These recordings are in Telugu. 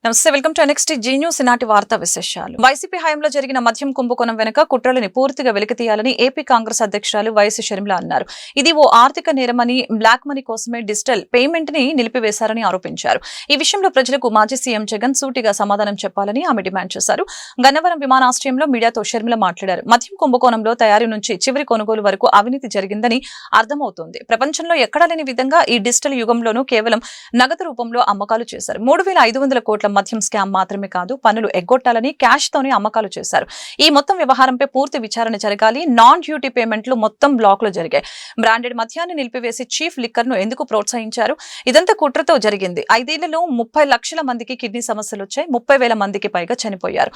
నమస్తే, welcome to next Zee News. ఈనాటి వార్తా విశేషాలు. వైసీపీ హయాంలో జరిగిన మద్యం కుంభకోణం వెనుక కుట్రలని పూర్తిగా వెలికితీయాలని ఏపీ కాంగ్రెస్ అధ్యక్షురాలు వైఎస్ షర్మిల అన్నారు. ఇది ఓ ఆర్థిక నేరమని, బ్లాక్ మనీ కోసమే డిజిటల్ పేమెంట్ ని నిలిపివేశారని ఆరోపించారు. ఈ విషయంలో ప్రజలకు మాజీ సీఎం జగన్ సూటిగా సమాధానం చెప్పాలని ఆమె డిమాండ్ చేశారు. గన్నవరం విమానాశ్రయంలో మీడియాతో షర్మిల మాట్లాడారు. మద్యం కుంభకోణంలో తయారీ నుంచి చివరి కొనుగోలు వరకు అవినీతి జరిగిందని అర్థమవుతోంది. ప్రపంచంలో ఎక్కడా లేని విధంగా ఈ డిజిటల్ యుగంలోనూ కేవలం నగదు రూపంలో అమ్మకాలు చేశారు. 3,500 కోట్ల మద్యం స్కామ్ మాత్రమే కాదు, పన్నులు ఎగ్గొట్టాలని క్యాష్ తోనే అమ్మకాలు చేశారు. ఈ మొత్తం వ్యవహారంపై పూర్తి విచారణ జరగాలి. నాన్ డ్యూటీ పేమెంట్లు మొత్తం బ్లాక్ లో జరిగాయి. బ్రాండెడ్ మద్యాన్ని నిలిపివేసి చీఫ్ లిక్కర్ ను ఎందుకు ప్రోత్సహించారు? ఇదంతా కుట్రతో జరిగింది. 5 ఏళ్లలో 30 లక్షల మందికి కిడ్నీ సమస్యలు వచ్చాయి. 30,000 మందికి పైగా చనిపోయారు.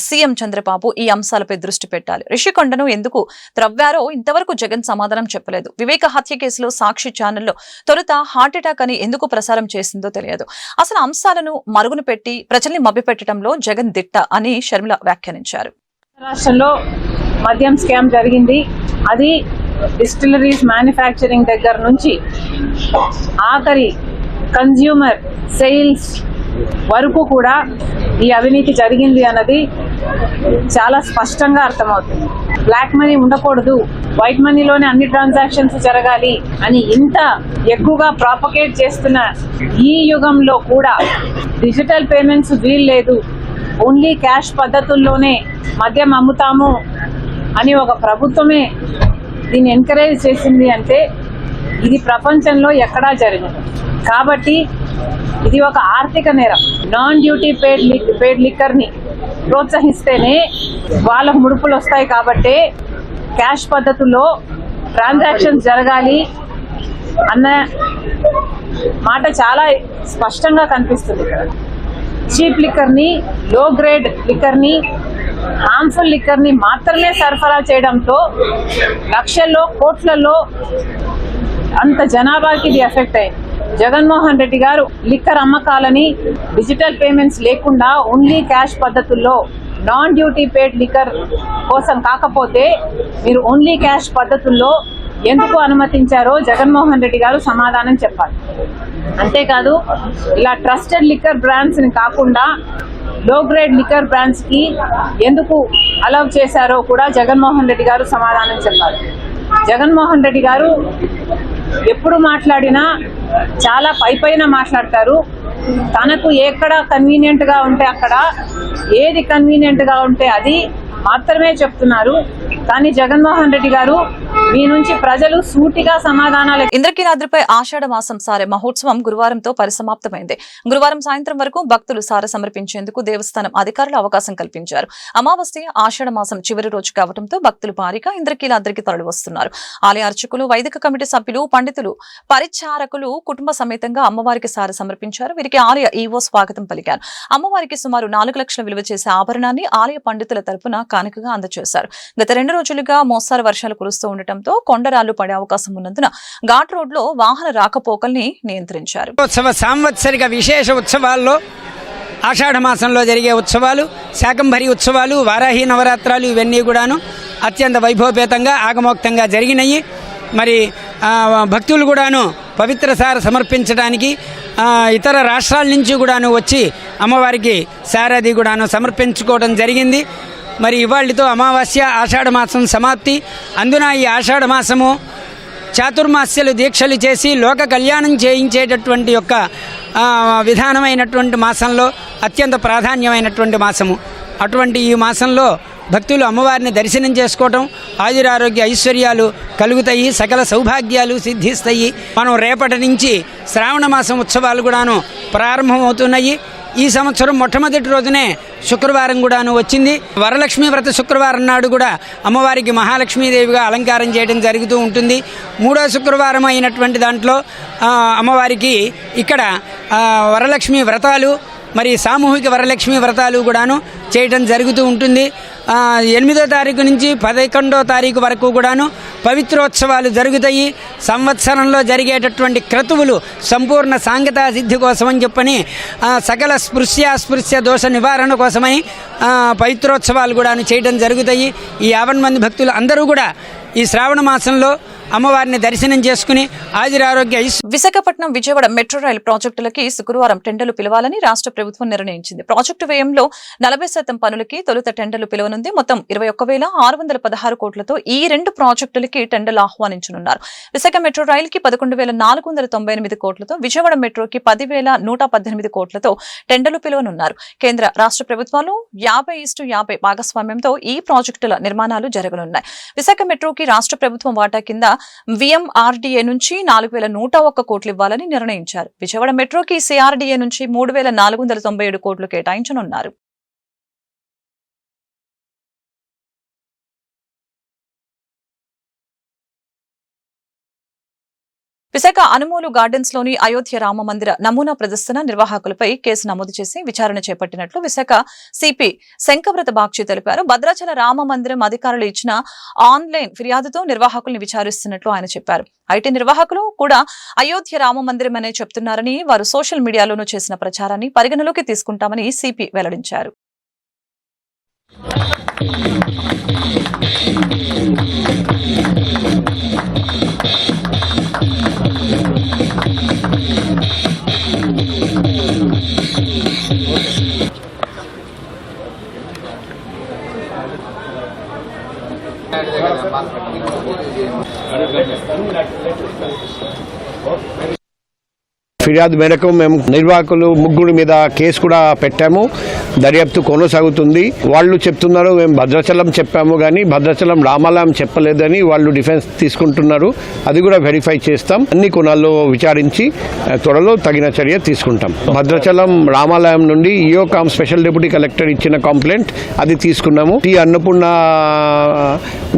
సీఎం చంద్రబాబు ఈ అంశాలపై దృష్టి పెట్టాలి. రిషికొండను ఎందుకు త్రవ్వారో ఇంతవరకు జగన్ సమాధానం చెప్పలేదు. వివేక హత్య కేసులో సాక్షి ఛానల్లో తొలుత హార్ట్అటాక్ అని ఎందుకు ప్రసారం చేసిందో తెలియదు. అసలు అంశాలను మరుగున పెట్టి ప్రజల్ని మభ్యపెట్టడంలో జగన్ దిట్ట అని షర్మిల వ్యాఖ్యానించారు. రాష్ట్రంలో మద్యం స్కామ్ జరిగింది. అది డిస్టిలరీస్ మ్యానుఫ్యాక్చరింగ్ దగ్గర నుంచి ఆఖరి కన్జ్యూమర్ సేల్స్ వరకు కూడా ఈ అవినీతి జరిగింది అన్నది చాలా స్పష్టంగా అర్థమవుతుంది. బ్లాక్ మనీ ఉండకూడదు, వైట్ మనీలోనే అన్ని ట్రాన్సాక్షన్స్ జరగాలి అని ఇంత ఎక్కువగా ప్రాపగేట్ చేస్తున్న ఈ యుగంలో కూడా డిజిటల్ పేమెంట్స్ వీల్లేదు, ఓన్లీ క్యాష్ పద్ధతుల్లోనే మద్యం అమ్ముతాము అని ఒక ప్రభుత్వమే దీన్ని ఎంకరేజ్ చేసింది అంటే ఇది ప్రపంచంలో ఎక్కడా జరగదు. కాబట్టి ఇది ఒక ఆర్థిక నేరం. నాన్ డ్యూటీ పేడ్ లిక్కర్ని ప్రోత్సహిస్తేనే వాళ్ళకు ముడుపులు వస్తాయి. కాబట్టి క్యాష్ పద్ధతుల్లో ట్రాన్సాక్షన్స్ జరగాలి అన్న మాట చాలా స్పష్టంగా కనిపిస్తుంది ఇక్కడ. చీప్ లిక్కర్ని, లో గ్రేడ్ లిక్కర్ని, హార్మ్ఫుల్ లిక్కర్ని మాత్రమే సరఫరా చేయడంతో లక్షల్లో కోట్లలో అంత జనాభాకి ఇది ఎఫెక్ట్ అయింది. జగన్మోహన్ రెడ్డి గారు లిక్కర్ అమ్మకాలని డిజిటల్ పేమెంట్స్ లేకుండా ఓన్లీ క్యాష్ పద్ధతుల్లో నాన్ డ్యూటీ పేడ్ లిక్కర్ కోసం కాకపోతే మీరు ఓన్లీ క్యాష్ పద్ధతుల్లో ఎందుకు అనుమతించారో జగన్మోహన్ రెడ్డి గారు సమాధానం చెప్పాలి. అంతేకాదు ఇలా ట్రస్టెడ్ లిక్కర్ బ్రాండ్స్ ని కాకుండా లో గ్రేడ్ లిక్కర్ బ్రాండ్స్ కి ఎందుకు అలౌ చేశారో కూడా జగన్మోహన్ రెడ్డి గారు సమాధానం చెప్పాలి. జగన్మోహన్ రెడ్డి గారు ఎప్పుడు మాట్లాడినా చాలా పైపైన మాట్లాడతారు. తనకు ఎక్కడ కన్వీనియంట్ గా ఉంటే అక్కడ, ఏది కన్వీనియంట్ గా ఉంటే అది మాత్రమే చెప్తున్నారు. కానీ జగన్మోహన్ రెడ్డి గారు మీ నుంచి ప్రజలు సూటిగా సమాధానాలు. ఇంద్రకీలాద్రిపై ఆషాఢ మాసం సారె మహోత్సవం గురువారంతో పరిసమాప్తమైంది. గురువారం సాయంత్రం వరకు భక్తులు సారె సమర్పించేందుకు దేవస్థానం అధికారులు అవకాశం కల్పించారు. అమావాస్య ఆషాఢ మాసం చివరి రోజు కావడంతో భక్తులు భారీగా ఇంద్రకీలాద్రికి తరలి వస్తున్నారు. ఆలయ అర్చకులు, వైదిక కమిటీ సభ్యులు, పండితులు, పరిచారకులు కుటుంబ సమేతంగా అమ్మవారికి సారె సమర్పించారు. వీరికి ఆలయ ఈవో స్వాగతం పలికారు. అమ్మవారికి సుమారు 4 లక్షల విలువ చేసే ఆభరణాన్ని ఆలయ పండితుల తరపున కానుకగా అందజేశారు. గత 2 రోజులుగా మోస్తారు వర్షాలు కురుస్తూ ఉండటంతో కొండరాళ్లు పడే అవకాశం ఉన్నందున ఘాట్ రోడ్ లో వాహన రాకపోకల్ని నియంత్రించారు. సాంవత్సరిక విశేష ఉత్సవాల్లో ఆషాఢ మాసంలో జరిగే ఉత్సవాలు, శాకంభరి ఉత్సవాలు, వారాహి నవరాత్రాలు ఇవన్నీ కూడాను అత్యంత వైభవపేతంగా ఆగమోక్తంగా జరిగినాయి. మరి భక్తులు కూడాను పవిత్ర సార సమర్పించడానికి ఇతర రాష్ట్రాల నుంచి కూడాను వచ్చి అమ్మవారికి సారది కూడాను సమర్పించుకోవడం జరిగింది. మరి ఇవాళతో అమావాస్య ఆషాఢ మాసం సమాప్తి. అందున ఈ ఆషాఢ మాసము చాతుర్మాస్యలు దీక్షలు చేసి లోక కళ్యాణం చేయించేటటువంటి యొక్క విధానమైనటువంటి మాసంలో అత్యంత ప్రాధాన్యమైనటువంటి మాసము. అటువంటి ఈ మాసంలో భక్తులు అమ్మవారిని దర్శనం చేసుకోవటం, ఆయురారోగ్య ఐశ్వర్యాలు కలుగుతాయి, సకల సౌభాగ్యాలు సిద్ధిస్తాయి. మనం రేపటి నుంచి శ్రావణ మాసం ఉత్సవాలు కూడాను ప్రారంభమవుతున్నాయి. ఈ సంవత్సరం మొట్టమొదటి రోజునే శుక్రవారం కూడాను వచ్చింది. వరలక్ష్మీ వ్రత శుక్రవారం నాడు కూడా అమ్మవారికి మహాలక్ష్మీదేవిగా అలంకారం చేయడం జరుగుతూ ఉంటుంది. 3వ శుక్రవారం అయినటువంటి దాంట్లో అమ్మవారికి ఇక్కడ వరలక్ష్మీ వ్రతాలు, మరి సామూహిక వరలక్ష్మీ వ్రతాలు కూడాను చేయడం జరుగుతూ ఉంటుంది. 8వ తారీఖు నుంచి 11వ తారీఖు వరకు కూడాను పవిత్రోత్సవాలు జరుగుతాయి. సంవత్సరంలో జరిగేటటువంటి క్రతువులు సంపూర్ణ సాంగతా సిద్ధి కోసమని చెప్పని సకల స్పృశ్య దోష నివారణ కోసమని పవిత్రోత్సవాలు కూడాను చేయడం జరుగుతాయి. ఈ 50 మంది భక్తులు అందరూ కూడా ఈ శ్రావణ మాసంలో అమ్మవారిని దర్శనం చేసుకుని ఆయురారోగ్య. విశాఖపట్నం విజయవాడ మెట్రో రైలు ప్రాజెక్టులకి శుక్రవారం టెండర్లు పిలవాలని రాష్ట్ర ప్రభుత్వం నిర్ణయించింది. ప్రాజెక్టు వ్యయంలో 40% పనులకి తొలుత టెండర్లు పిలవనుంది. మొత్తం 21,616 కోట్లతో ఈ 2 ప్రాజెక్టులకి టెండర్లు ఆహ్వానించనున్నారు. విశాఖ మెట్రో రైలుకి 11,498 కోట్లతో, విజయవాడ మెట్రోకి 10,118 కోట్లతో టెండర్లు పిలవనున్నారు. కేంద్ర రాష్ట్ర ప్రభుత్వాలు 50:50 భాగస్వామ్యంతో ఈ ప్రాజెక్టుల నిర్మాణాలు జరగనున్నాయి. విశాఖ మెట్రోకి రాష్ట్ర ప్రభుత్వం వాటా కింద VMRDA నుంచి 4,101 కోట్లు ఇవ్వాలని నిర్ణయించారు. విజయవాడ మెట్రోకి CRDA నుంచి 3,497 కోట్లు కేటాయించనున్నారు. విశాఖ అనుమోలు గార్డెన్స్ లోని అయోధ్య రామ మందిర నమూనా ప్రదర్శన నిర్వాహకులపై కేసు నమోదు చేసి విచారణ చేపట్టినట్లు విశాఖ సిపి శంకవ్రత బాగ్చి తెలిపారు. భద్రాచల రామ మందిరం అధికారులు ఇచ్చిన ఆన్లైన్ ఫిర్యాదుతో నిర్వాహకుల్ని విచారిస్తున్నట్లు ఆయన చెప్పారు. ఐటీ నిర్వాహకులు కూడా అయోధ్య రామ మందిరం అనే చెప్తున్నారని, వారు సోషల్ మీడియాలోనూ చేసిన ప్రచారాన్ని పరిగణలోకి తీసుకుంటామని సిపి వెల్లడించారు. ఫిర్యాదు మేరకు మేము నిర్వాహకులు 3 మీద కేసు కూడా పెట్టాము. దర్యాప్తు కొనసాగుతుంది. వాళ్ళు చెప్తున్నారు మేము భద్రాచలం చెప్పాము కానీ భద్రాచలం రామాలయం చెప్పలేదని వాళ్ళు డిఫెన్స్ తీసుకుంటున్నారు. అది కూడా వెరిఫై చేస్తాం. అన్ని కోణాల్లో విచారించి త్వరలో తగిన చర్య తీసుకుంటాం. భద్రాచలం రామాలయం నుండి ఈఓకామ్ స్పెషల్ డిప్యూటీ కలెక్టర్ ఇచ్చిన కంప్లైంట్ అది తీసుకున్నాము. అన్నపూర్ణ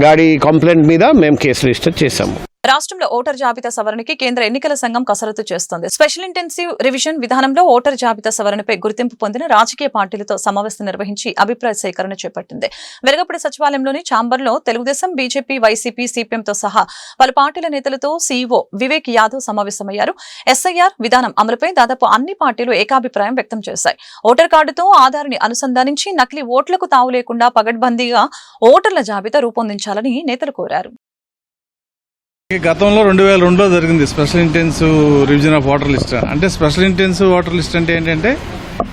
గాడి కంప్లైంట్ మీద మేము కేసు రిజిస్టర్ చేశాము. రాష్ట్రంలో ఓటర్ జాబితా సవరణకి కేంద్ర ఎన్నికల సంఘం కసరత్తు చేస్తోంది. స్పెషల్ ఇంటెన్సివ్ రివిజన్ విధానంలో ఓటర్ జాబితా సవరణపై గుర్తింపు పొందిన రాజకీయ పార్టీలతో సమావేశం నిర్వహించి అభిప్రాయ సేకరణ చేపట్టింది. వెలగపూడి సచివాలయంలోని ఛాంబర్లో తెలుగుదేశం, బీజేపీ, వైసీపీ, సిపిఎంతో సహా పలు పార్టీల నేతలతో సీఈఓ వివేక్ యాదవ్ సమావేశమయ్యారు. ఎస్ఐఆర్ విధానం అమలుపై దాదాపు అన్ని పార్టీలు ఏకాభిప్రాయం వ్యక్తం చేశాయి. ఓటర్ కార్డుతో ఆధార్ని అనుసంధానించి నకిలీ ఓట్లకు తావు లేకుండా పగడ్బందీగా ఓటర్ల జాబితా రూపొందించాలని నేతలు కోరారు. గతంలో 2002లో జరిగింది special intensive revision of voter list. అంటే స్పెషల్ ఇంటెన్సివ్ ఓటర్ లిస్ట్ అంటే ఏంటంటే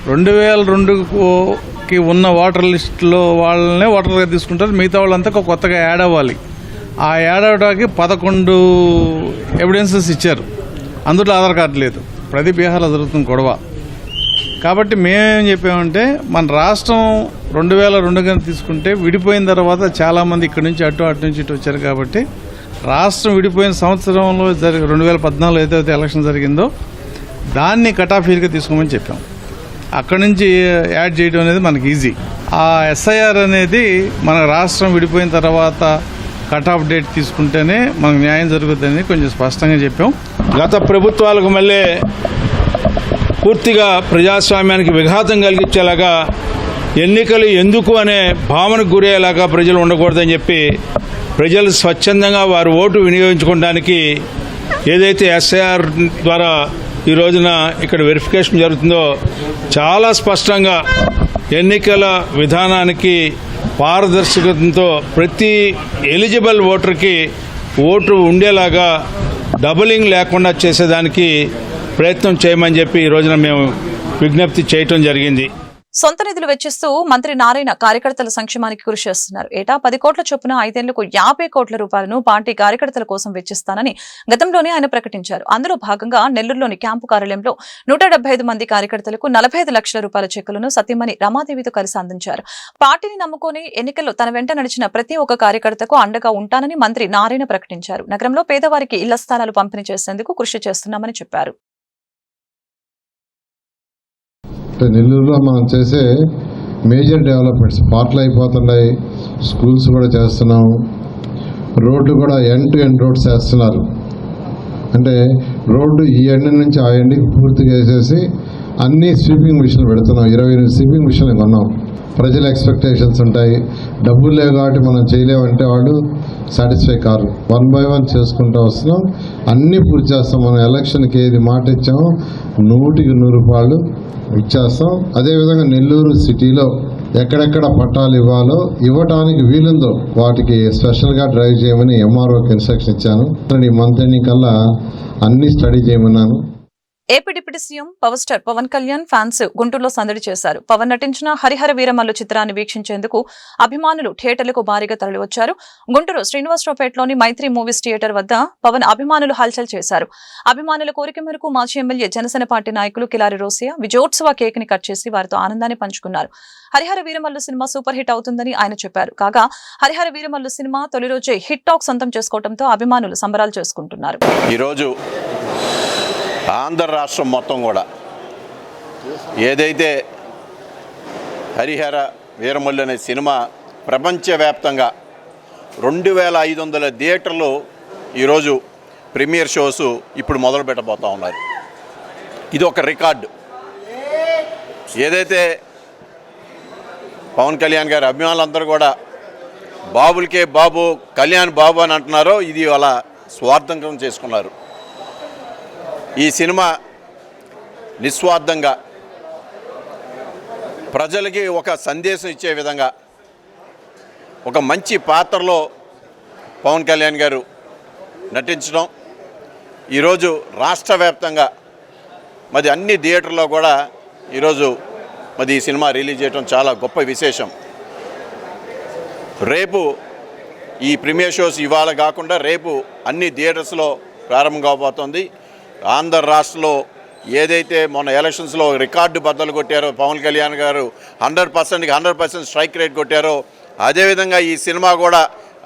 2002కి ఉన్న ఓటర్ లిస్టులో వాళ్ళనే ఓటర్గా తీసుకుంటారు. మిగతా వాళ్ళంతా కొత్తగా యాడ్ అవ్వాలి. ఆ యాడ్ అవ్వడానికి 11 ఎవిడెన్సెస్ ఇచ్చారు. అందులో ఆధార్ కార్డు లేదు. ప్రతి బీహార్లో జరుగుతుంది గొడవ. కాబట్టి మేమేం చెప్పామంటే మన రాష్ట్రం 2002 తీసుకుంటే విడిపోయిన తర్వాత చాలామంది ఇక్కడి నుంచి అటు నుంచి ఇటు వచ్చారు. కాబట్టి రాష్ట్రం విడిపోయిన సంవత్సరంలో 2014 ఏదైతే ఎలక్షన్ జరిగిందో దాన్ని కటాఫీలుగా తీసుకోమని చెప్పాం. అక్కడి నుంచి యాడ్ చేయడం అనేది మనకి ఈజీ. ఆ ఎస్ఐఆర్ అనేది మన రాష్ట్రం విడిపోయిన తర్వాత కట్ ఆఫ్ డేట్ తీసుకుంటేనే మనకు న్యాయం జరుగుతుందని కొంచెం స్పష్టంగా చెప్పాం. గత ప్రభుత్వాలకు మళ్ళీ పూర్తిగా ప్రజాస్వామ్యానికి విఘాతం కలిగించేలాగా ఎన్నికలు ఎందుకు అనే భావనకు గురయ్యేలాగా ప్రజలు ఉండకూడదని చెప్పి ప్రజలు స్వచ్ఛందంగా వారు ఓటు వినియోగించుకోవడానికి ఏదైతే ఎస్ఐఆర్ ద్వారా ఈ రోజున ఇక్కడ వెరిఫికేషన్ జరుగుతుందో చాలా స్పష్టంగా ఎన్నికల విధానానికి పారదర్శకతతో ప్రతి ఎలిజిబుల్ ఓటర్కి ఓటు ఉండేలాగా డబులింగ్ లేకుండా చేసేదానికి ప్రయత్నం చేయమని చెప్పి ఈ రోజున మేము విజ్ఞప్తి చేయటం జరిగింది. సొంత నిధులు వెచ్చిస్తూ మంత్రి నారాయణ కార్యకర్తల సంక్షేమానికి కృషి చేస్తున్నారు. ఏటా 10 కోట్ల చొప్పున 5 ఏళ్లకు 50 కోట్ల రూపాయలను పార్టీ కార్యకర్తల కోసం వెచ్చిస్తానని గతంలోనే ఆయన ప్రకటించారు. అందులో భాగంగా నెల్లూరులోని క్యాంపు కార్యాలయంలో 175 మంది కార్యకర్తలకు 45 లక్షల రూపాయల చెక్కులను సతీమణి రమాదేవితో కలిసి అందించారు. పార్టీని నమ్ముకొని ఎన్నికల్లో తన వెంట నడిచిన ప్రతి ఒక్క కార్యకర్తకు అండగా ఉంటానని మంత్రి నారాయణ ప్రకటించారు. నగరంలో పేదవారికి ఇళ్ల స్థలాలు పంపిణీ చేసేందుకు కృషి చేస్తున్నామని చెప్పారు. నెల్లూరులో మనం చేసే మేజర్ డెవలప్మెంట్స్ పార్కులు అయిపోతున్నాయి, స్కూల్స్ కూడా చేస్తున్నాము, రోడ్లు కూడా ఎండ్ టు ఎండ్ రోడ్స్ వేస్తున్నారు. అంటే రోడ్డు ఈ ఎండ్ నుంచి ఆ ఎండ్కి పూర్తిగా వేసేసి అన్ని స్వీపింగ్ మిషన్లు పెడుతున్నాం. 28 స్వీపింగ్ మిషన్లు కొన్నాం. ప్రజల ఎక్స్పెక్టేషన్స్ ఉంటాయి. డబ్బులు లేవు కాబట్టి మనం చేయలేమంటే వాళ్ళు సాటిస్ఫై కారు. 1 by 1 చేసుకుంటూ వస్తున్నాం, అన్నీ పూర్తి చేస్తాం. మనం ఎలక్షన్కి ఏది మాట ఇచ్చామో 100కి 100 రూపాయలు ఇచ్చేస్తాం. అదేవిధంగా నెల్లూరు సిటీలో ఎక్కడెక్కడ పట్టాలు ఇవ్వాలో ఇవ్వటానికి వీలుందో వాటికి స్పెషల్గా డ్రైవ్ చేయమని ఎంఆర్ఓకి ఇన్స్ట్రక్షన్ ఇచ్చాను. ఈ మంత్ ఎండింగ్ కల్లా అన్ని స్టడీ చేయమన్నాను. AP deputy CM power star Pawan Kalyan fans గుంటూరులో సందడి చేశారు. పవన్ నటించిన హరిహర వీరమల్లు చిత్రాన్ని వీక్షించేందుకు అభిమానులు థియేటర్లకు భారీగా తరలివచ్చారు. గుంటూరు శ్రీనివాసరావుపేటలోని మైత్రి మూవీస్ థియేటర్ వద్ద పవన్ అభిమానులు హల్చల్ చేశారు. అభిమానుల కోరిక మేరకు మాజీ ఎమ్మెల్యే జనసేన పార్టీ నాయకులు కిలారి రోసియా విజయోత్సవ కేక్ ని కట్ చేసి వారితో ఆనందాన్ని పంచుకున్నారు. Harihara Veeramallu cinema super hit అవుతుందని ఆయన చెప్పారు. కాగా హరిహర వీరమల్లు సినిమా తొలి రోజే హిట్ టాక్ సొంతం చేసుకోవడంతో అభిమానులు సంబరాలు చేసుకుంటున్నారు. ఈరోజు ఆంధ్ర రాష్ట్రం మొత్తం కూడా ఏదైతే హరిహర వీరమల్లు అనే సినిమా ప్రపంచవ్యాప్తంగా 2500 థియేటర్లు ఈరోజు ప్రీమియర్ షోస్ ఇప్పుడు మొదలు పెట్టబోతూ ఉన్నారు. ఇది ఒక రికార్డు. ఏదైతే పవన్ కళ్యాణ్ గారి అభిమానులందరూ కూడా బాబులకే బాబు కళ్యాణ్ బాబు అని అంటున్నారో ఇది వాళ్ళ స్వార్థంగా చేసుకున్నారు. ఈ సినిమా నిస్వార్థంగా ప్రజలకి ఒక సందేశం ఇచ్చే విధంగా ఒక మంచి పాత్రలో పవన్ కళ్యాణ్ గారు నటించడం ఈరోజు రాష్ట్ర వ్యాప్తంగా మరి అన్ని థియేటర్లో కూడా ఈరోజు మరి ఈ సినిమా రిలీజ్ చేయడం చాలా గొప్ప విశేషం. రేపు ఈ ప్రీమియర్ షోస్ ఇవాళ కాకుండా రేపు అన్ని థియేటర్స్లో ప్రారంభం కాబోతోంది. ఆంధ్ర రాష్ట్రంలో ఏదైతే మొన్న ఎలక్షన్స్లో రికార్డు బద్దలు కొట్టారో పవన్ కళ్యాణ్ గారు 100%కి 100% స్ట్రైక్ రేట్ కొట్టారో అదేవిధంగా ఈ సినిమా కూడా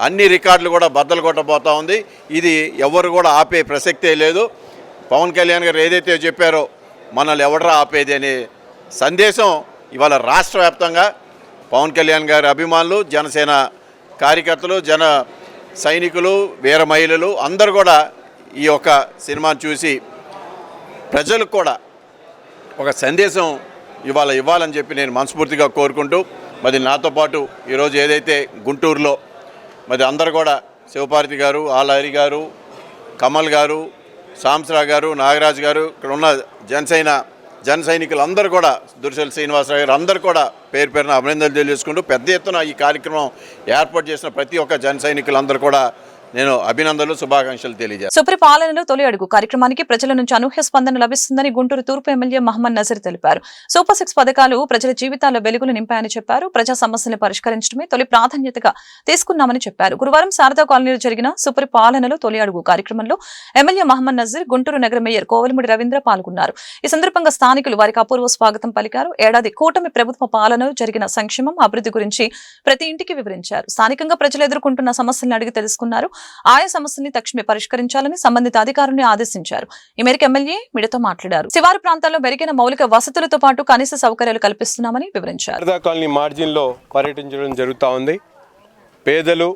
అన్ని రికార్డులు కూడా బద్దలు కొట్టబోతూ ఉంది. ఇది ఎవరు కూడా ఆపే ప్రసక్తే లేదు. పవన్ కళ్యాణ్ గారు ఏదైతే చెప్పారో మనల్ని ఎవడరా ఆపేది అనే సందేశం ఇవాళ రాష్ట్ర వ్యాప్తంగా పవన్ కళ్యాణ్ గారి అభిమానులు, జనసేన కార్యకర్తలు, జన సైనికులు, వీర మహిళలు అందరూ కూడా ఈ యొక్క సినిమాను చూసి ప్రజలకు కూడా ఒక సందేశం ఇవ్వాలని చెప్పి నేను మనస్ఫూర్తిగా కోరుకుంటూ మరి నాతో పాటు ఈరోజు ఏదైతే గుంటూరులో మరి అందరూ కూడా శివపార్వతి గారు, ఆలహరి గారు, కమల్ గారు, సాంసరావు గారు, నాగరాజు గారు, ఇక్కడ ఉన్న జన సైనికులు అందరూ కూడా దుర్శల్ శ్రీనివాసరావు గారు అందరూ కూడా పేరు పేరున అభినందనలు తెలియజేసుకుంటూ పెద్ద ఎత్తున ఈ కార్యక్రమం ఏర్పాటు చేసిన ప్రతి ఒక్క జన సైనికులందరూ కూడా నేను అభినందనలు, శుభాకాంక్షలు తెలియజేస్తాను. సుపరిపాలనలో తొలి అడుగు కార్యక్రమానికి ప్రజల నుంచి అనూహ్య స్పందన లభిస్తుందని గుంటూరు తూర్పు ఎమ్మెల్యే మహమ్మద్ నజీర్ తెలిపారు. సూపర్ 6 పథకాలు ప్రజల జీవితాల్లో వెలుగులు నింపాయని చెప్పారు. ప్రజా సమస్యలను పరిష్కరించడమే తొలి ప్రాధాన్యతగా తీసుకున్నామని చెప్పారు. గురువారం శారదా కాలనీలో జరిగిన సుపరిపాలనలో తొలి అడుగు కార్యక్రమంలో ఎమ్మెల్యే మహమ్మద్ నజీర్, గుంటూరు నగర మేయర్ కోవలముడి రవీంద్ర పాల్గొన్నారు. ఈ సందర్భంగా స్థానికులు వారికి అపూర్వ స్వాగతం పలికారు. ఏడాది కూటమి ప్రభుత్వ పాలనలో జరిగిన సంక్షేమం, అభివృద్ధి గురించి ప్రతి ఇంటికి వివరించారు. స్థానికంగా ప్రజలు ఎదుర్కొంటున్న సమస్యలను అడిగి తెలుసుకున్నారు. ఆయా సమస్యల్ని తక్షణమే పరిష్కరించాలని సంబంధిత అధికారులను ఆదేశించారు. ఈ మేరకు ఎమ్మెల్యే మీడియాతో మాట్లాడారు. శివారు ప్రాంతాల్లో మెరుగైన మౌలిక వసతులతో పాటు కనీస సౌకర్యాలు కల్పిస్తున్నామని వివరించారు. శారదా కాలనీ మార్జిన్లో పర్యటించడం జరుగుతూ ఉంది. పేదలు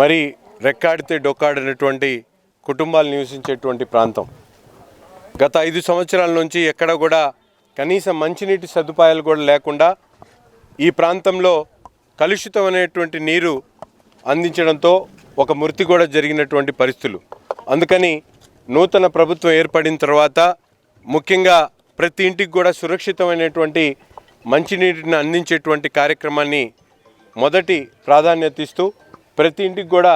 మరి రెక్కాడితే డొక్కాడినటువంటి కుటుంబాలు నివసించేటువంటి ప్రాంతం. గత 5 సంవత్సరాల నుంచి ఎక్కడ కూడా కనీసం మంచినీటి సదుపాయాలు కూడా లేకుండా ఈ ప్రాంతంలో కలుషితమైనటువంటి నీరు అందించడంతో ఒక మృతి కూడా జరిగినటువంటి పరిస్థితులు. అందుకని నూతన ప్రభుత్వం ఏర్పడిన తర్వాత ముఖ్యంగా ప్రతి ఇంటికి కూడా సురక్షితమైనటువంటి మంచినీటిని అందించేటువంటి కార్యక్రమాన్ని మొదటి ప్రాధాన్యత ఇస్తూ ప్రతి ఇంటికి కూడా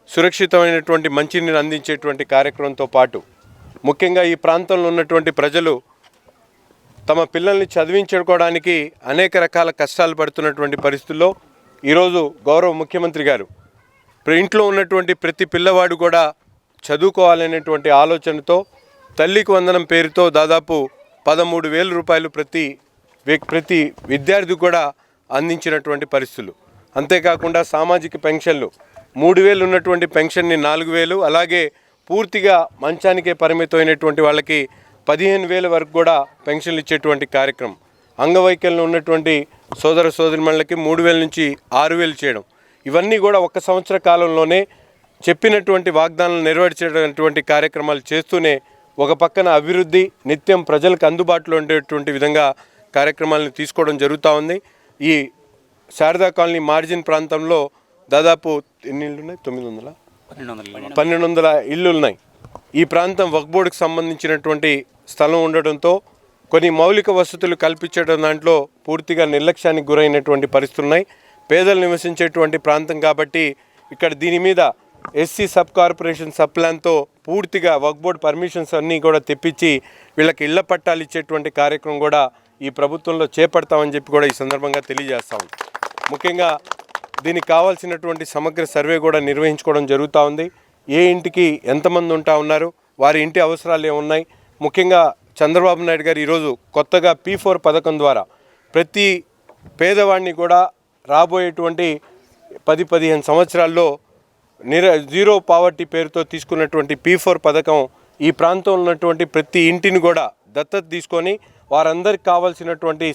సురక్షితమైనటువంటి మంచినీరు అందించేటువంటి కార్యక్రమంతో పాటు ముఖ్యంగా ఈ ప్రాంతంలో ఉన్నటువంటి ప్రజలు తమ పిల్లల్ని చదివించుకోవడానికి అనేక రకాల కష్టాలు పడుతున్నటువంటి పరిస్థితుల్లో ఈరోజు గౌరవ ముఖ్యమంత్రి గారు ఇంట్లో ఉన్నటువంటి ప్రతి పిల్లవాడు కూడా చదువుకోవాలనేటువంటి ఆలోచనతో తల్లికి వందనం పేరుతో దాదాపు 13,000 రూపాయలు ప్రతి విద్యార్థి కూడా అందించినటువంటి పరిస్థితులు. అంతేకాకుండా సామాజిక పెన్షన్లు 3,000 ఉన్నటువంటి పెన్షన్ని 4,000, అలాగే పూర్తిగా మంచానికే పరిమితమైనటువంటి వాళ్ళకి 15,000 వరకు కూడా పెన్షన్లు ఇచ్చేటువంటి కార్యక్రమం. అంగవైకల్యం ఉన్నటువంటి సోదర సోదరిమణులకి 3,000 నుంచి 6,000 చేయడం. ఇవన్నీ కూడా 1 సంవత్సర కాలంలోనే చెప్పినటువంటి వాగ్దానాలు నెరవేర్చేటటువంటి కార్యక్రమాలు చేస్తూనే ఒక పక్కన అభివృద్ధి నిత్యం ప్రజలకు అందుబాటులో ఉండేటువంటి విధంగా కార్యక్రమాలను తీసుకోవడం జరుగుతూ ఉంది. ఈ శారదా కాలనీ మార్జిన్ ప్రాంతంలో దాదాపు ఎన్ని ఇళ్ళు ఉన్నాయి? 1200 ఇళ్ళు ఉన్నాయి. ఈ ప్రాంతం వక్ఫ్ బోర్డుకి సంబంధించినటువంటి స్థలం ఉండడంతో కొన్ని మౌలిక వసతులు కల్పించడం దాంట్లో పూర్తిగా నిర్లక్ష్యానికి గురైనటువంటి పరిస్థితులు ఉన్నాయి. పేదలు నివసించేటువంటి ప్రాంతం కాబట్టి ఇక్కడ దీని మీద ఎస్సీ సబ్ కార్పొరేషన్ సబ్ ప్లాన్తో పూర్తిగా వక్ఫ్ బోర్డు పర్మిషన్స్ అన్నీ కూడా తెప్పించి వీళ్ళకి ఇళ్ల పట్టాలు ఇచ్చేటువంటి కార్యక్రమం కూడా ఈ ప్రభుత్వంలో చేపడతామని చెప్పి కూడా ఈ సందర్భంగా తెలియజేస్తాం. ముఖ్యంగా దీనికి కావాల్సినటువంటి సమగ్ర సర్వే కూడా నిర్వహించుకోవడం జరుగుతూ ఉంది. ఏ ఇంటికి ఎంతమంది ఉంటా ఉన్నారు, వారి ఇంటి అవసరాలు ఏమున్నాయి. ముఖ్యంగా చంద్రబాబు నాయుడు గారు ఈరోజు కొత్తగా P4 పథకం ద్వారా ప్రతి పేదవాడిని కూడా రాబోయేటువంటి 10-15 సంవత్సరాల్లో జీరో పావర్టీ పేరుతో తీసుకున్నటువంటి P4 పథకం ఈ ప్రాంతంలో ఉన్నటువంటి ప్రతి ఇంటిని కూడా దత్తత తీసుకొని వారందరికి కావాల్సినటువంటి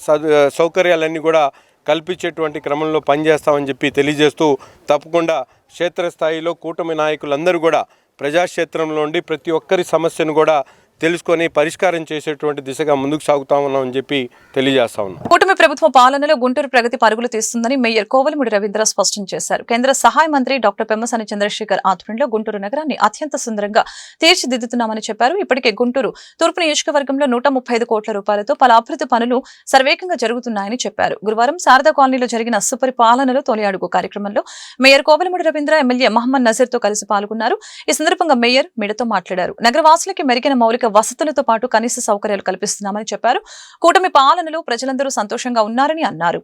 సౌకర్యాలన్నీ కూడా కల్పించేటువంటి క్రమంలో పనిచేస్తామని చెప్పి తెలియజేస్తూ తప్పకుండా క్షేత్రస్థాయిలో కూటమి నాయకులందరూ కూడా ప్రజాక్షేత్రంలో ఉండి ప్రతి ఒక్కరి సమస్యను కూడా తెలుసుకొని పరిష్కారం చేసేటువంటి దిశగా ముందుకు సాగుతా ఉన్నామని చెప్పి తెలియజేస్తా ఉన్నాం. కూటమి ప్రభుత్వ పాలనలో గుంటూరు ప్రగతి పరుగులు తీస్తుందని మేయర్ కోవలమూడి రవీంద్ర స్పష్టం చేశారు. కేంద్ర సహాయ మంత్రి డాక్టర్ పెమ్మసాని చంద్రశేఖర్ ఆధ్వర్యంలో గుంటూరు నగరాన్ని అత్యంత సుందరంగా తీర్చిదిద్దుతున్నామని చెప్పారు. ఇప్పటికే గుంటూరు తూర్పు నియోజకవర్గంలో 135 కోట్ల రూపాయలతో పలు అభివృద్ధి పనులు శరవేగంగా జరుగుతున్నాయని చెప్పారు. గురువారం శారదా కాలనీలో జరిగిన సుపరిపాలనలో తొలి అడుగు కార్యక్రమంలో మేయర్ కోవలమూడి రవీంద్ర ఎమ్మెల్యే మహమ్మద్ నజీర్తో కలిసి పాల్గొన్నారు. ఈ సందర్భంగా మేయర్ మీడియాతో మాట్లాడారు. నగరవాసులకి మెరుగైన మౌలిక వసతులతో పాటు కనీస సౌకర్యాలు కల్పిస్తున్నామని చెప్పారు. కూటమి పాలనలో ప్రజలందరూ సంతోషంగా ఉన్నారని అన్నారు.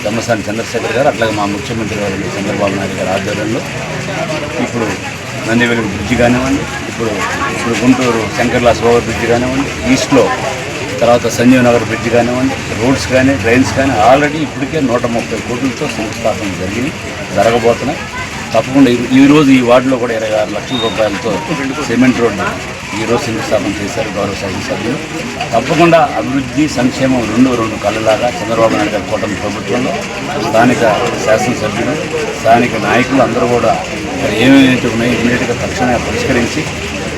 పెమ్మసాని చంద్రశేఖర్ గారు అట్లాగే మా ముఖ్యమంత్రి గారు చంద్రబాబు నాయుడు గారి ఆధ్వర్యంలో ఇప్పుడు నందివెలుగు బ్రిడ్జి కానివ్వండి, ఇప్పుడు గుంటూరు శంకర్లాస్ ఓవర్ బ్రిడ్జి కానివ్వండి, ఈస్ట్లో తర్వాత సంజీవ్ నగర్ బ్రిడ్జి కానివ్వండి, రోడ్స్ కానీ డ్రైన్స్ కానీ ఆల్రెడీ ఇప్పటికే 130 కోట్లతో శంకుస్థాపన జరగబోతున్నాయి. తప్పకుండా ఈరోజు ఈ వార్డులో కూడా 26 లక్షల రూపాయలతో సిమెంట్ రోడ్డు ఈరోజు శంకుస్థాపన చేశారు గౌరవ శాసనసభ్యులు. తప్పకుండా అభివృద్ధి సంక్షేమం రెండు కళ్ళలాగా చంద్రబాబు నాయుడు గారి కూటమి ప్రభుత్వంలో స్థానిక శాసనసభ్యులు స్థానిక నాయకులు అందరూ కూడా ఏమేమైతే ఉన్నాయో ఇమీడియట్గా తక్షణమే పరిష్కరించి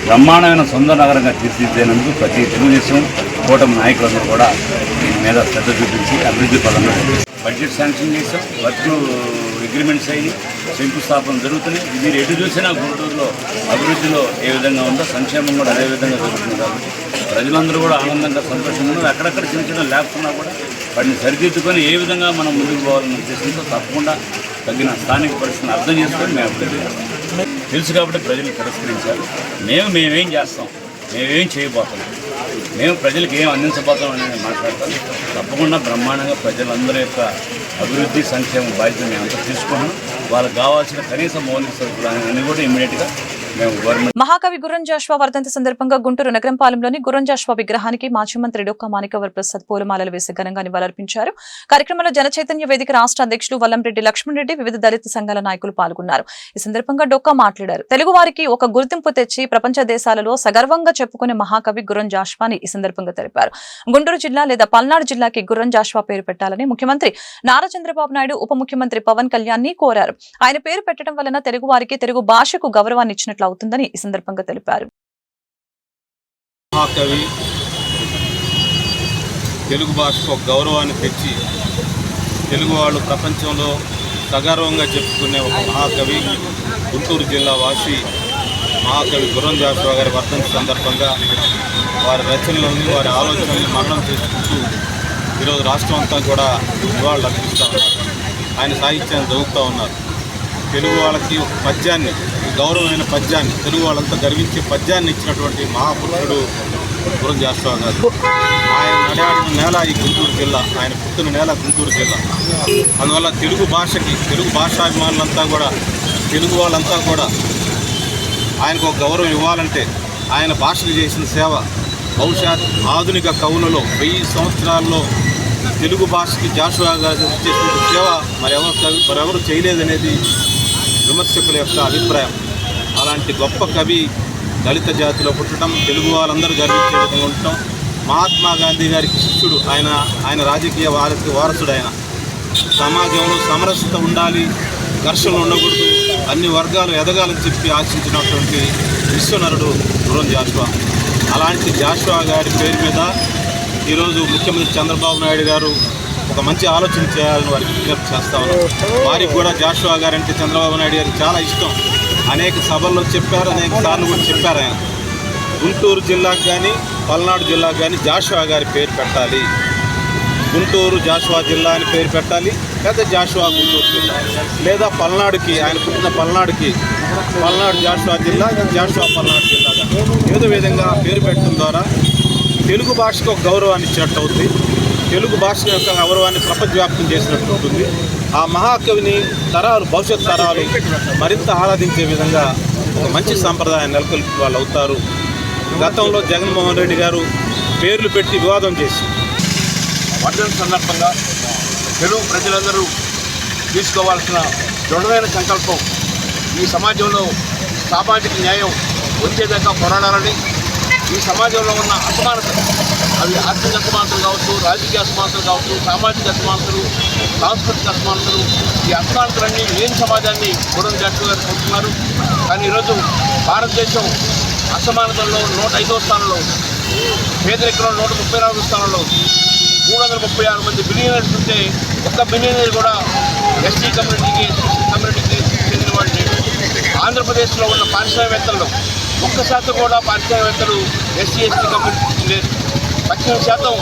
బ్రహ్మాండమైన సొంత నగరంగా తీర్చిదిద్దేందుకు ప్రతి తెలుగుదేశం కూటమి నాయకులందరూ కూడా దీని మీద శ్రద్ధ చూపించి అభివృద్ధి పదంలో బడ్జెట్ శాంక్షన్ చేసాం, వర్క్లు అగ్రిమెంట్స్ అయ్యి శంకుస్థాపన జరుగుతున్నాయి. మీరు ఎటు చూసినా గుంటూరులో అభివృద్ధిలో ఏ విధంగా ఉందో సంక్షేమం కూడా అదే విధంగా జరుగుతుంది. కాబట్టి ప్రజలందరూ కూడా ఆనందంగా సంతోషంగా ఉన్నారు. అక్కడక్కడ చిన్న ల్యాబ్స్ ఉన్నా కూడా వాటిని సరిదిద్దుకొని ఏ విధంగా మనం ముందుకు పోవాలనే ఉద్దేశంతో తప్పకుండా తగిన స్థానిక పరిస్థితిని అర్థం చేసుకొని మేము అభివృద్ధి చేస్తాం. తెలుసు కాబట్టి ప్రజలు తిరస్కరించారు. మేమేం చేస్తాం, మేమేం చేయబోతున్నాం, మేము ప్రజలకు ఏం అందించబోతాం అనేది మాట్లాడతాం. తప్పకుండా బ్రహ్మాండంగా ప్రజలందరి యొక్క అభివృద్ధి సంక్షేమ బాధ్యత మేమంతా తీసుకున్నాం. వాళ్ళకి కావాల్సిన కనీస మౌలిక సదుపాయాలు అన్ని కూడా ఇమ్మీడియట్గా మహాకవి గుర్రం జాషువా వర్ధంతి సందర్భంగా గుంటూరు నగరంపాలెంలోని గుర్రం జాషువా విగ్రహానికి మాజీ మంత్రి డొక్కా మాణిక్యవర ప్రసాద్ పూలమాలలు వేసి ఘనంగా నివాళులర్పించారు. కార్యక్రమంలో జనచైతన్య వేదిక రాష్ట్ర అధ్యక్షులు వల్లంరెడ్డి లక్ష్మణ్ రెడ్డి, వివిధ దళిత సంఘాల నాయకులు పాల్గొన్నారు. ఈ సందర్భంగా డొక్కా మాట్లాడారు. తెలుగు వారికి ఒక గుర్తింపు తెచ్చి ప్రపంచ దేశాలలో సగర్వంగా చెప్పుకునే మహాకవి గుర్రం జాషువాని ఈ సందర్భంగా తెలిపారు. గుంటూరు జిల్లా లేదా పల్నాడు జిల్లాకి గుర్రం జాషువా పేరు పెట్టాలని ముఖ్యమంత్రి నారా చంద్రబాబు నాయుడు, ఉప ముఖ్యమంత్రి పవన్ కళ్యాణ్ ని కోరారు. ఆయన పేరు పెట్టడం వలన తెలుగు వారికి, తెలుగు భాషకు గౌరవాన్ని ఇచ్చినట్లు అవుతుందని ఈ సందర్భంగా తెలిపారు. మహాకవి తెలుగు భాషకు ఒక గౌరవాన్ని తెచ్చి తెలుగు వాళ్ళు ప్రపంచంలో సగర్వంగా చెప్పుకునే ఒక మహాకవి గుంటూరు జిల్లా వాసి మహాకవి గుర్రం జాషువా గారి వర్ధంతి సందర్భంగా వారి రచనలని, వారి ఆలోచనల్ని మననం చేసుకుంటూ ఈరోజు రాష్ట్రం అంతా కూడా నివాళులు అర్పిస్తూ ఉన్నారు. ఆయన సాహిత్యాన్ని చదువుతూ ఉన్నారు. తెలుగు వాళ్ళకి ఒక పద్యాన్ని, గౌరవమైన పద్యాన్ని, తెలుగు వాళ్ళంతా గర్వించే పద్యాన్ని ఇచ్చినటువంటి మహాపురుషుడు గుర్రం జాషువా గారు. ఆయన నడియాడిన నేల ఈ గుంటూరు జిల్లా, ఆయన పుట్టిన నేల గుంటూరు జిల్లా. అందువల్ల తెలుగు భాషకి, తెలుగు భాషాభిమానులంతా కూడా, తెలుగు వాళ్ళంతా కూడా ఆయనకు ఒక గౌరవం ఇవ్వాలంటే ఆయన భాషకు చేసిన సేవ బహుశా ఆధునిక కవులలో 1000 సంవత్సరాల్లో తెలుగు భాషకి జాషువా గారు చేసిన సేవ మరెవరు చేయలేదనేది విమర్శకుల యొక్క అభిప్రాయం. అలాంటి గొప్ప కవి దళిత జాతిలో పుట్టడం, తెలుగు వాళ్ళందరూ గర్వించే విధంగా ఉండటం, మహాత్మా గాంధీ గారికి శిష్యుడు ఆయన రాజకీయ వారసుడు. ఆయన సమాజంలో సమరసత ఉండాలి, ఘర్షణలు ఉండకూడదు, అన్ని వర్గాలు ఎదగాలని చెప్పి ఆశించినటువంటి విశ్వనరుడు గుర్రం జాషువా. అలాంటి జాషువా గారి పేరు మీద ఈరోజు ముఖ్యమంత్రి చంద్రబాబు నాయుడు గారు ఒక మంచి ఆలోచన చేయాలని వారికి విజ్ఞప్తి చేస్తా ఉన్నాం. వారికి కూడా జాషువా గారు అంటే చంద్రబాబు నాయుడు గారికి చాలా ఇష్టం. అనేక సభల్లో చెప్పారు, అనేక సార్లు కూడా చెప్పారు ఆయన. గుంటూరు జిల్లాకు కానీ పల్నాడు జిల్లాకు కానీ జాషువా గారి పేరు పెట్టాలి, గుంటూరు జాషువా జిల్లా అని పేరు పెట్టాలి, లేదా జాషువా గుంటూరు జిల్లా, లేదా పల్నాడుకి ఆయన పుట్టిన పల్నాడుకి పల్నాడు జాషువా జిల్లా, జాషువా పల్నాడు జిల్లా ఏదో విధంగా పేరు పెట్టడం ద్వారా తెలుగు భాషకు ఒక గౌరవాన్ని ఇచ్చినట్టు అవుతుంది. తెలుగు భాష యొక్క గౌరవాన్ని ప్రపంచవ్యాప్తం చేసినట్టు ఉంటుంది. ఆ మహాకవిని తరాలు, భవిష్యత్ తరాలు మరింత ఆరాధించే విధంగా ఒక మంచి సాంప్రదాయం నెలకొల్పి వాళ్ళు అవుతారు. గతంలో జగన్మోహన్ రెడ్డి గారు పేర్లు పెట్టి వివాదం చేసి వర్ధన సందర్భంగా తెలుగు ప్రజలందరూ తీసుకోవాల్సిన దృఢమైన సంకల్పం ఈ సమాజంలో సామాజిక న్యాయం వచ్చేదాకా పోరాడాలని, ఈ సమాజంలో ఉన్న అసమానత, అవి ఆర్థిక అసమానతలు కావచ్చు, రాజకీయ అసమానతలు కావచ్చు, సామాజిక అసమానతలు, సాంస్కృతిక అసమానతలు, ఈ అసమానతలన్నీ లేని సమాజాన్ని గురం జాషువా గారు కోరుతున్నారు. కానీ ఈరోజు భారతదేశం అసమానతల్లో 105వ స్థానంలో, పేదరికంలో 134వ స్థానంలో, 336 మంది బిలియనర్స్ ఉంటే ఒక్క బిలియనర్ కూడా ఎస్టీ కమ్యూనిటీకి చెందిన వాళ్ళు లేరు. ఆంధ్రప్రదేశ్లో ఉన్న పారిశ్రామికవేత్తల్లో 1% కూడా పారిశ్రామికవేత్తలు ఎస్సీ ఎస్టీ కమ్యూనిటీ లేరు. 18%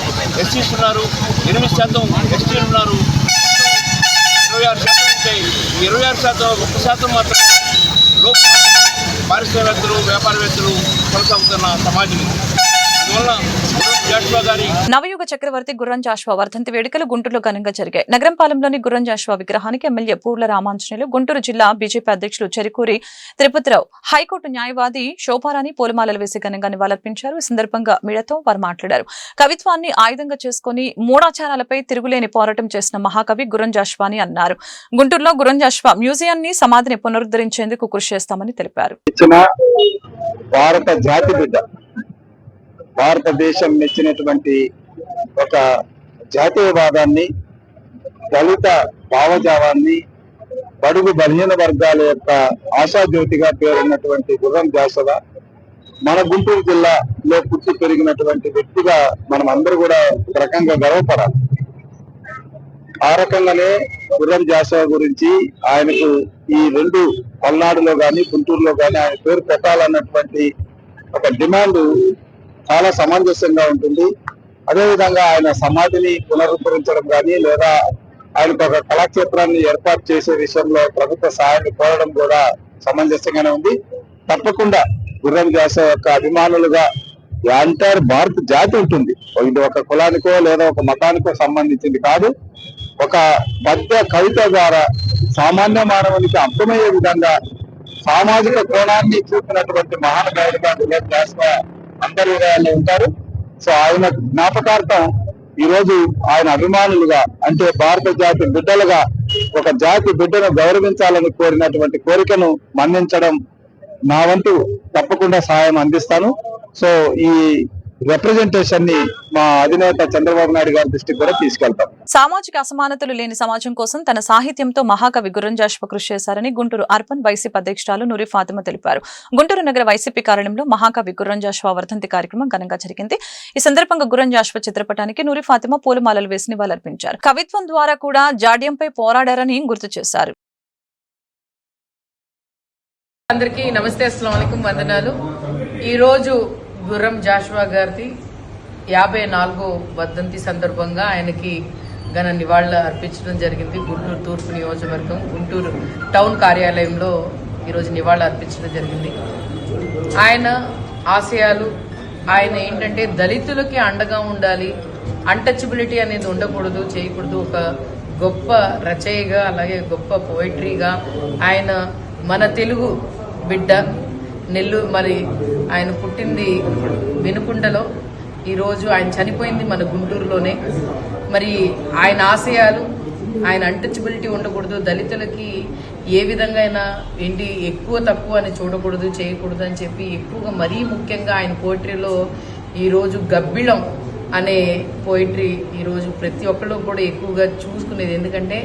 ఎస్సీస్ ఉన్నారు, 8% ఎస్టీలు ఉన్నారు. 26% ఉంటే 26% 1% మాత్రమే లోక్ పారిశ్రామికవేత్తలు, వ్యాపారవేత్తలు కొనసాగుతున్న సమాజం. అందువల్ల జాషువా గారి నవయుగ చక్రవర్తి గుర్రం జాషువా వర్ధంతి వేడుకలు గుంటూరులో ఘనంగా జరిగాయి. నగరంపాలెంలోని గుర్రం జాషువా విగ్రహానికి ఎమ్మెల్యే పూర్ల రామాంజనేయులు, గుంటూరు జిల్లా బీజేపీ అధ్యక్షులు చెరుకూరి తిరుపతిరావు, హైకోర్టు న్యాయవాది శోభారాణి పూలమాలలు వేసి ఘనంగా నివాళులర్పించారు. ఈ సందర్భంగా మీడియాతో వారు మాట్లాడారు. కవిత్వాన్ని ఆయుధంగా చేసుకుని మూఢాచారాలపై తిరుగులేని పోరాటం చేసిన మహాకవి గుర్రం జాషువా అని అన్నారు. గుంటూరులో గుర్రం జాషువా మ్యూజియాన్ని, సమాధిని పునరుద్ధరించేందుకు కృషి చేస్తామని తెలిపారు. భారత జాతి బిడ్డ, భారతదేశం మెచ్చినటువంటి ఒక జాతీయవాదాన్ని, దళిత భావజావాన్ని, బడుగు బలహీన వర్గాల యొక్క ఆశాజ్యోతిగా పేరున్నటువంటి గుర్రం జాషువా మన గుంటూరు జిల్లాలో పుట్టి పెరిగినటువంటి వ్యక్తిగా మనం అందరూ కూడా ఒక రకంగా గర్వపడాలి. ఆ రకంగానే గుర్రం జాషువా గురించి ఆయనకు ఈ 2 పల్నాడులో కానీ గుంటూరులో కానీ ఆయన పేరు పెట్టాలన్నటువంటి ఒక డిమాండ్ చాలా సమంజసంగా ఉంటుంది. అదేవిధంగా ఆయన సమాధిని పునరుద్ధరించడం కానీ, లేదా ఆయనకు ఒక కళాక్షేత్రాన్ని ఏర్పాటు చేసే విషయంలో ప్రభుత్వ సహాయాన్ని కోరడం కూడా సమంజసంగానే ఉంది. తప్పకుండా గుర్రం జాషువా యొక్క అభిమానులుగా ఎంటైర్ భారత జాతి ఉంటుంది. ఇది ఒక కులానికో లేదా ఒక మతానికో సంబంధించింది కాదు. ఒక పద్య కవిత ద్వారా సామాన్య మానవునికి అర్థమయ్యే విధంగా సామాజిక కోణాన్ని చూపినటువంటి మహానుభావుడిగా గుర్రం జాషువా అందరి హృదయాల్లో ఉంటారు. సో ఆయన జ్ఞాపకార్థం ఈ రోజు ఆయన అభిమానులుగా, అంటే భారత జాతి బిడ్డలుగా ఒక జాతి బిడ్డను గౌరవించాలని కోరినటువంటి కోరికను మన్నించడం నా వంతు తప్పకుండా సహాయం అందిస్తాను. సో ఈ రిప్రజెంటేషన్ ని మా అధినేత చంద్రబాబు నాయుడు గారి దృష్టికి కూడా తీసుకెళ్తాం. సామాజిక అసమానతలు లేని సమాజం కోసం తన సాహిత్యంతో మహాకవి గుర్రం జాషువా కృషి చేశారని గుంటూరు అర్బన్ వైసీపీ అధ్యక్షురాలు నూరి ఫాతిమా తెలిపారు. గుంటూరు నగర వైసీపీ కార్యాలయంలో మహాకవి గుర్రం జాషువా వర్ధంతి కార్యక్రమం ఘనంగా జరిగింది. ఈ సందర్భంగా గుర్రం జాషువా చిత్రపటానికి నూరి ఫాతిమా పూలమాలలు వేసి నివాళులర్పించారు. కవిత్వం ద్వారా కూడా జాడ్యంపై పోరాడారని గుర్తు చేశారు. అందరికీ నమస్తే, అస్సలాము అలైకుం, వందనాలు. ఈరోజు గుర్రం జాషువా గారిది 54వ వర్ధంతి సందర్భంగా ఆయనకి ఘన నివాళులు అర్పించడం జరిగింది. గుంటూరు తూర్పు నియోజకవర్గం గుంటూరు టౌన్ కార్యాలయంలో ఈరోజు నివాళులు అర్పించడం జరిగింది. ఆయన ఆశయాలు, ఆయన ఏంటంటే దళితులకి అండగా ఉండాలి, అన్టచబిలిటీ అనేది ఉండకూడదు, చేయకూడదు. ఒక గొప్ప రచయిగా, అలాగే గొప్ప పోయిటరీగా ఆయన మన తెలుగు బిడ్డ. నెల్లూరు, మరి ఆయన పుట్టింది వినుకొండలో, ఈరోజు ఆయన చనిపోయింది మన గుంటూరులోనే. మరి ఆయన ఆశయాలు, ఆయన అన్టచబిలిటీ ఉండకూడదు, దళితులకి ఏ విధంగా అయినా ఏంటి ఎక్కువ తక్కువ అని చూడకూడదు, చేయకూడదు అని చెప్పి ఎక్కువగా, మరీ ముఖ్యంగా ఆయన పోయిటరీలో ఈరోజు గబ్బిళం అనే పోయిటరీ ఈరోజు ప్రతి ఒక్కళ్ళు కూడా ఎక్కువగా చూసుకునేది. ఎందుకంటే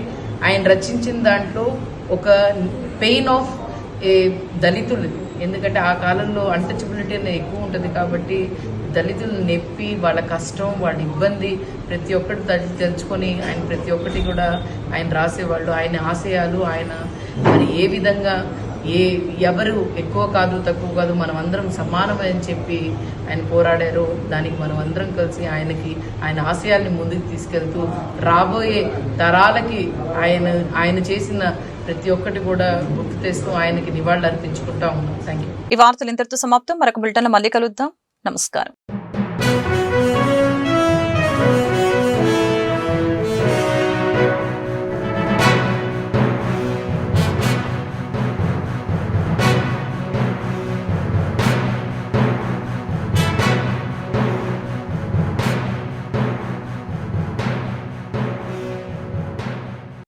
ఆయన రచించిన దాంట్లో ఒక పెయిన్ ఆఫ్ దళితులు ఎందుకంటే ఆ కాలంలో అన్టచబిలిటీ అనేది ఎక్కువ ఉంటుంది కాబట్టి దళితులు నొప్పి, వాళ్ళ కష్టం, వాళ్ళ ఇబ్బంది ప్రతి ఒక్కటి తెలుసుకొని ఆయన ప్రతి ఒక్కటి కూడా ఆయన రాసేవాళ్ళు. ఆయన ఆశయాలు, ఆయన మరి ఏ విధంగా ఎవరు ఎక్కువ కాదు తక్కువ కాదు మనం అందరం సమానమని చెప్పి ఆయన పోరాడారు. దానికి మనం అందరం కలిసి ఆయన ఆశయాల్ని ముందుకు తీసుకెళ్తూ రాబోయే తరాలకి ఆయన చేసిన ప్రతి ఒక్కటి కూడా గుర్తు తెస్తూ ఆయనకి నివాళులు అర్పించుకుంటా ఉన్నాం. Thank you. ఈ వార్తలు ఇంతటితో సమాప్తం. మరొక బులెటిన్లో మళ్ళీ కలుద్దాం. నమస్కారం.